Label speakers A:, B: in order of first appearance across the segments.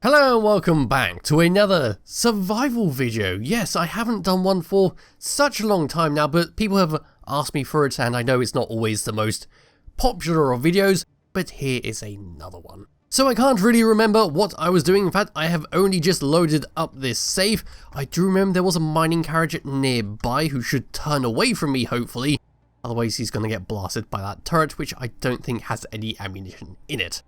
A: Hello and welcome back to another survival video. Yes, I haven't done one for such a long time now, but people have asked me for it, and I know it's not always the most popular of videos, but here is another one. So I can't really remember what I was doing. In fact, I have only just loaded up this save. I do remember there was a mining carriage nearby who should turn away from me, hopefully. Otherwise he's going to get blasted by that turret, which I don't think has any ammunition in it.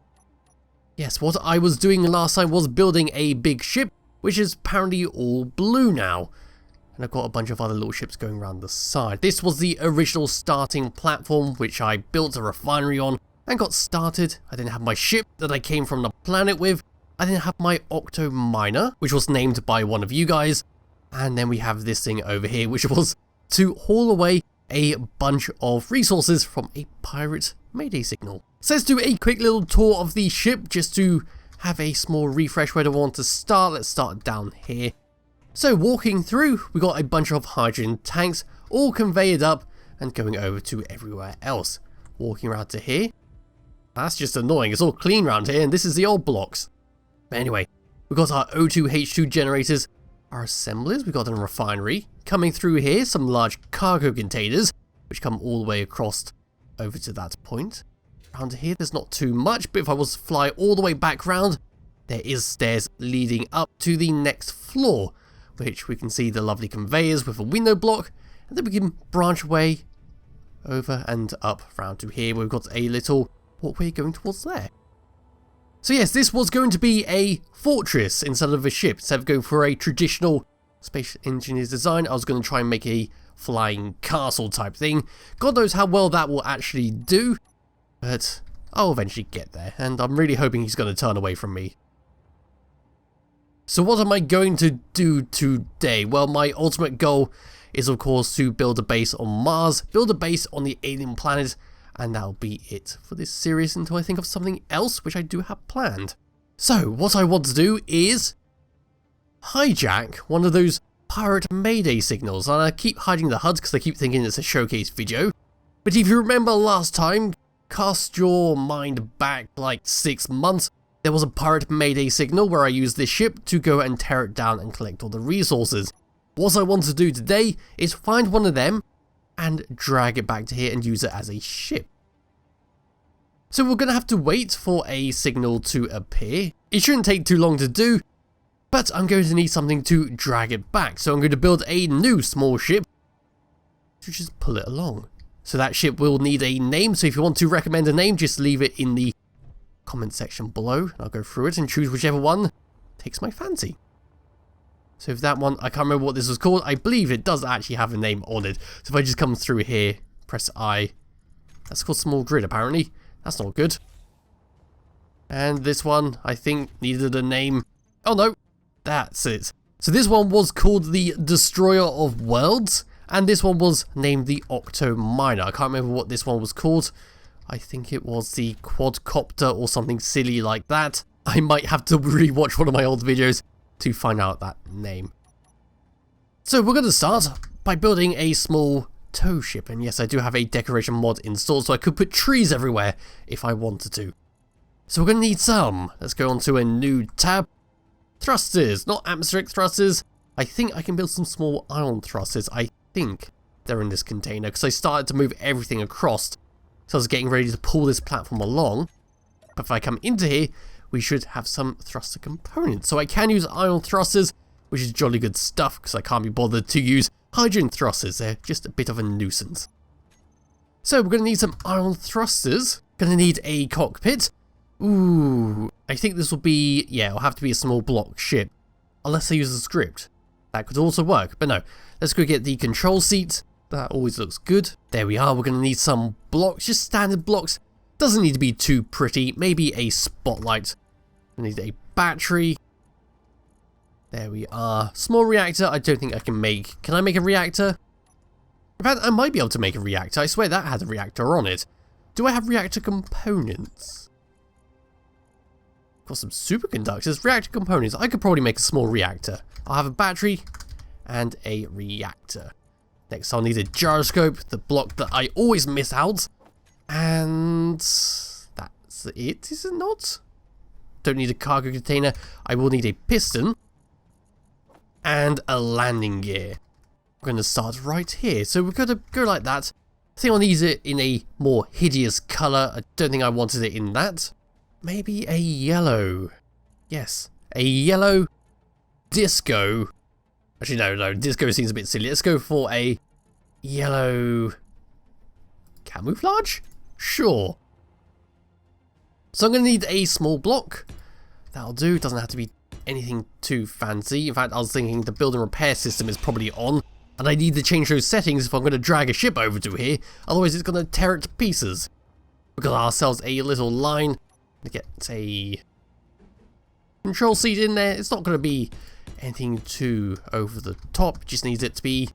A: Yes, what I was doing last time was building a big ship, which is apparently all blue now. And I've got a bunch of other little ships going around the side. This was the original starting platform, which I built a refinery on and got started. I didn't have my ship that I came from the planet with. I didn't have my octo miner, which was named by one of you guys. And then we have this thing over here, which was to haul away a bunch of resources from a pirate mayday signal. So let's do a quick little tour of the ship just to have a small refresh where do I want to start. Let's start down here. So walking through, we got a bunch of hydrogen tanks all conveyed up and going over to everywhere else. Walking around to here. That's just annoying. It's all clean around here and this is the old blocks. But anyway, we've got our O2H2 generators, our assemblers, we've got a refinery. Coming through here, some large cargo containers, which come all the way across over to that point. Around here, there's not too much, but if I was to fly all the way back round, there is stairs leading up to the next floor, which we can see the lovely conveyors with a window block, and then we can branch away over and up round to here. We've got a little walkway going towards there. So yes, this was going to be a fortress instead of a ship. Instead of going for a traditional space engineer's design, I was going to try and make a flying castle type thing. God knows how well that will actually do, but I'll eventually get there, and I'm really hoping he's going to turn away from me. So what am I going to do today? Well, my ultimate goal is of course to build a base on Mars, build a base on the alien planet, and that'll be it for this series until I think of something else which I do have planned. So what I want to do is hijack one of those pirate mayday signals, and I keep hiding the HUD because I keep thinking it's a showcase video. But if you remember last time, cast your mind back like 6 months, there was a pirate mayday signal where I used this ship to go and tear it down and collect all the resources. What I want to do today is find one of them and drag it back to here and use it as a ship. So we're going to have to wait for a signal to appear. It shouldn't take too long to do, but I'm going to need something to drag it back. So I'm going to build a new small ship to just pull it along. So that ship will need a name, so if you want to recommend a name, just leave it in the comment section below. I'll go through it and choose whichever one takes my fancy. So if that one, I can't remember what this was called, I believe it does actually have a name on it. So if I just come through here, press I, that's called small grid apparently. That's not good. And this one, I think, needed a name. Oh no, that's it. So this one was called the Destroyer of Worlds. And this one was named the Octo Miner. I can't remember what this one was called. I think it was the Quadcopter or something silly like that. I might have to rewatch one of my old videos to find out that name. So we're going to start by building a small tow ship. And yes, I do have a decoration mod installed, so I could put trees everywhere if I wanted to. So we're going to need some. Let's go on to a new tab. Thrusters, not atmospheric thrusters. I think I can build some small ion thrusters. I think they're in this container because I started to move everything across, so I was getting ready to pull this platform along. But if I come into here, we should have some thruster components, so I can use ion thrusters, which is jolly good stuff because I can't be bothered to use hydrogen thrusters. They're just a bit of a nuisance. So we're going to need some ion thrusters, going to need a cockpit. Ooh, I think this will be, yeah, it'll have to be a small block ship unless I use a script. That could also work, but no. Let's go get the control seat. That always looks good. There we are. We're going to need some blocks, just standard blocks. Doesn't need to be too pretty. Maybe a spotlight. We need a battery. There we are. Small reactor. I don't think I can make. Can I make a reactor? In fact, I might be able to make a reactor. I swear that had a reactor on it. Do I have reactor components? Got some superconductors. Reactor components. I could probably make a small reactor. I'll have a battery and a reactor. Next I'll need a gyroscope, the block that I always miss out. And that's it, is it not? don't need a cargo container. I will need a piston and a landing gear. I'm going to start right here. So we're going to go like that. I think I'll need it in a more hideous colour. I don't think I wanted it in that. Maybe a yellow. Yes, a yellow disco. Actually, no, disco seems a bit silly. Let's go for a yellow camouflage? Sure. So I'm going to need a small block. That'll do. Doesn't have to be anything too fancy. In fact, I was thinking the build and repair system is probably on. And I need to change those settings if I'm going to drag a ship over to here. Otherwise, it's going to tear it to pieces. We've got ourselves a little line. To get a control seat in there. It's not going to be anything too over the top. It just needs it to be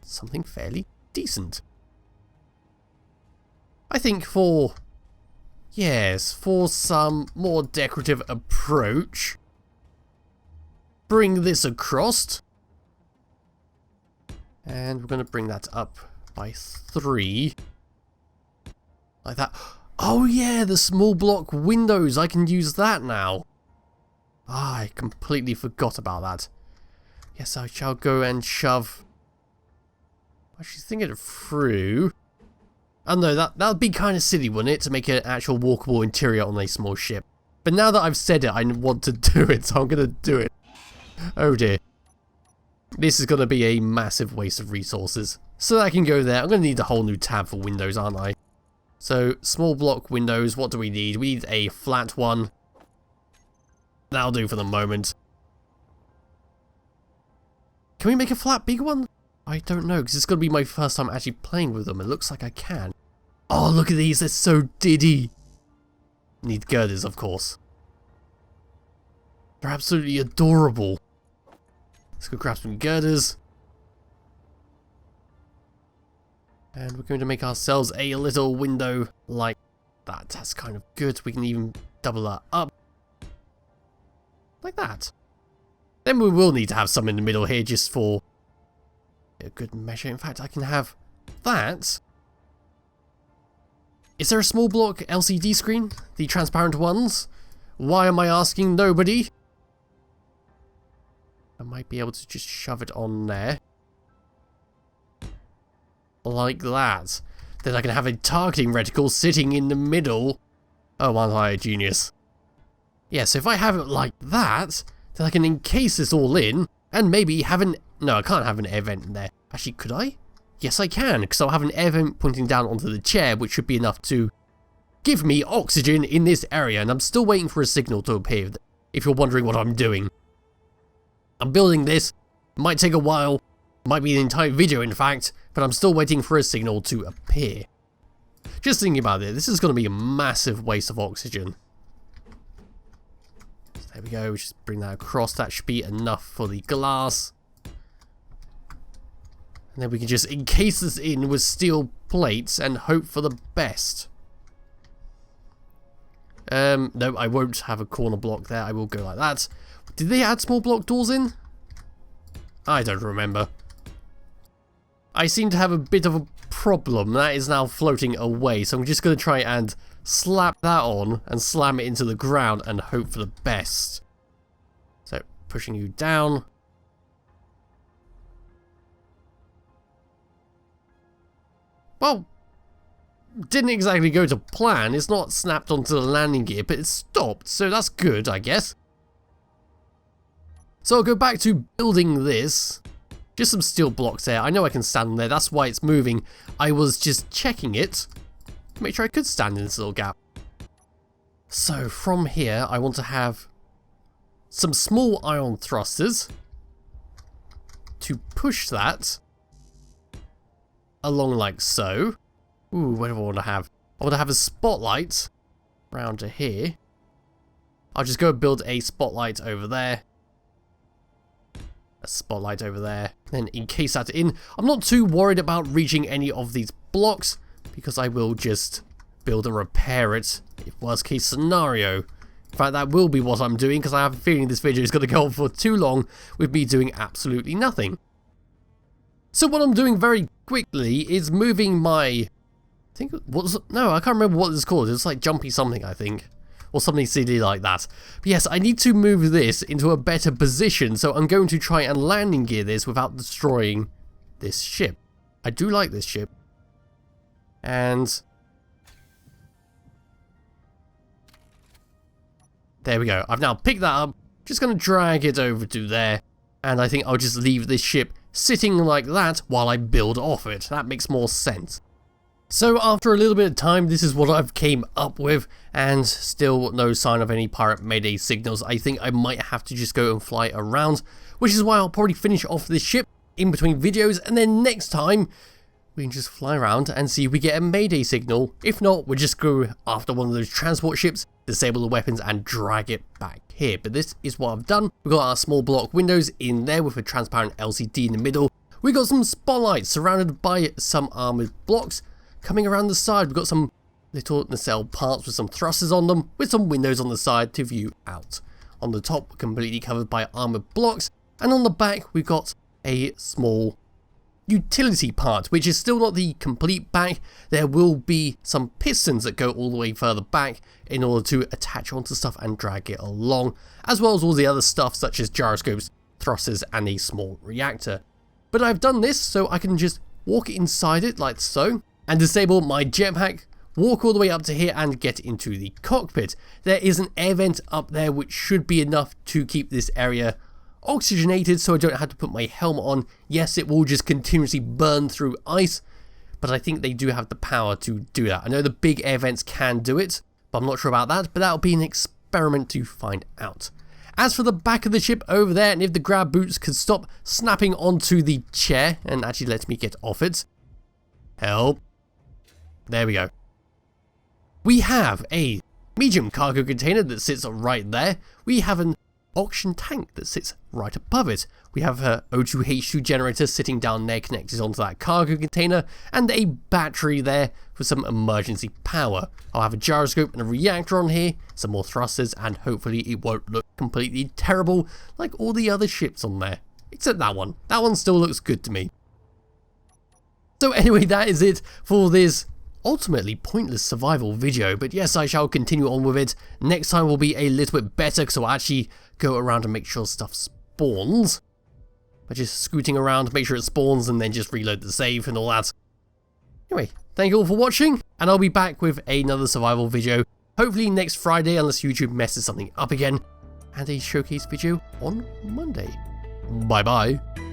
A: something fairly decent. I think for some more decorative approach, bring this across. And we're going to bring that up by 3. Like that. Oh yeah, the small block windows. I can use that now. Ah, I completely forgot about that. Yes, I shall go and shove. Actually, thinking it through. Oh no, that would be kind of silly, wouldn't it, to make an actual walkable interior on a small ship. But now that I've said it, I want to do it, so I'm going to do it. Oh dear. This is going to be a massive waste of resources. So that I can go there. I'm going to need a whole new tab for windows, aren't I? So, small block windows, what do we need? We need a flat one. That'll do for the moment. Can we make a flat big one? I don't know, because it's going to be my first time actually playing with them. It looks like I can. Oh, look at these, they're so diddy. Need girders, of course. They're absolutely adorable. Let's go grab some girders. And we're going to make ourselves a little window like that. That's kind of good. We can even double that up. Like that. Then we will need to have some in the middle here just for a good measure. In fact, I can have that. Is there a small block LCD screen? The transparent ones? Why am I asking nobody? I might be able to just shove it on there. Like that. Then I can have a targeting reticle sitting in the middle. Oh, aren't I a genius? Yeah, so if I have it like that, then I can encase this all in, and maybe have an... No, I can't have an air vent in there. Actually, could I? Yes, I can, because I'll have an air vent pointing down onto the chair, which should be enough to give me oxygen in this area, and I'm still waiting for a signal to appear, if you're wondering what I'm doing. I'm building this. It might take a while. Might be an entire video, in fact, but I'm still waiting for a signal to appear. Just thinking about it, this is going to be a massive waste of oxygen. So there we go, just bring that across. That should be enough for the glass. And then we can just encase this in with steel plates and hope for the best. No, I won't have a corner block there. I will go like that. Did they add small block doors in? I don't remember. I seem to have a bit of a problem. That is now floating away, so I'm just going to try and slap that on and slam it into the ground and hope for the best. So, pushing you down. Well, didn't exactly go to plan. It's not snapped onto the landing gear, but it's stopped, so that's good, I guess. So I'll go back to building this. Just some steel blocks there. I know I can stand on there. That's why it's moving. I was just checking it to make sure I could stand in this little gap. So from here, I want to have some small ion thrusters to push that along like so. Ooh, what do I want to have? I want to have a spotlight around to here. I'll just go build a spotlight over there. A spotlight over there, then encase that in. I'm not too worried about reaching any of these blocks because I will just build and repair it if worst case scenario. In fact, that will be what I'm doing because I have a feeling this video is going to go on for too long with me doing absolutely nothing. So what I'm doing very quickly is moving my... I think... No, I can't remember what it's called. It's like jumpy something, I think. or something silly like that. But yes, I need to move this into a better position, so I'm going to try and landing gear this without destroying this ship. I do like this ship. And there we go. I've now picked that up, just going to drag it over to there, and I think I'll just leave this ship sitting like that while I build off it. That makes more sense. So after a little bit of time, this is what I've came up with, and still no sign of any pirate mayday signals. I think I might have to just go and fly around, which is why I'll probably finish off this ship in between videos, and then next time we can just fly around and see if we get a mayday signal. If not, we'll just go after one of those transport ships, disable the weapons and drag it back here. But this is what I've done. We've got our small block windows in there with a transparent LCD in the middle. We got some spotlights surrounded by some armored blocks. Coming around the side, we've got some little nacelle parts with some thrusters on them, with some windows on the side to view out. On the top, we're completely covered by armored blocks, and on the back, we've got a small utility part, which is still not the complete back. There will be some pistons that go all the way further back in order to attach onto stuff and drag it along, as well as all the other stuff such as gyroscopes, thrusters, and a small reactor. But I've done this so I can just walk inside it like so, and disable my jetpack, walk all the way up to here and get into the cockpit. There is an air vent up there which should be enough to keep this area oxygenated so I don't have to put my helmet on. Yes, it will just continuously burn through ice, but I think they do have the power to do that. I know the big air vents can do it, but I'm not sure about that, but that'll be an experiment to find out. As for the back of the ship over there, and if the grab boots could stop snapping onto the chair and actually let me get off it. Help. There we go. We have a medium cargo container that sits right there. We have an oxygen tank that sits right above it. We have a O2H2 generator sitting down there connected onto that cargo container, and a battery there for some emergency power. I'll have a gyroscope and a reactor on here, some more thrusters, and hopefully it won't look completely terrible like all the other ships on there. Except that one. That one still looks good to me. So anyway, that is it for this ultimately pointless survival video, but yes, I shall continue on with it. Next time will be a little bit better because I'll actually go around and make sure stuff spawns. By just scooting around, make sure it spawns and then just reload the save and all that. Anyway, thank you all for watching, and I'll be back with another survival video, hopefully next Friday unless YouTube messes something up again, and a showcase video on Monday. Bye bye.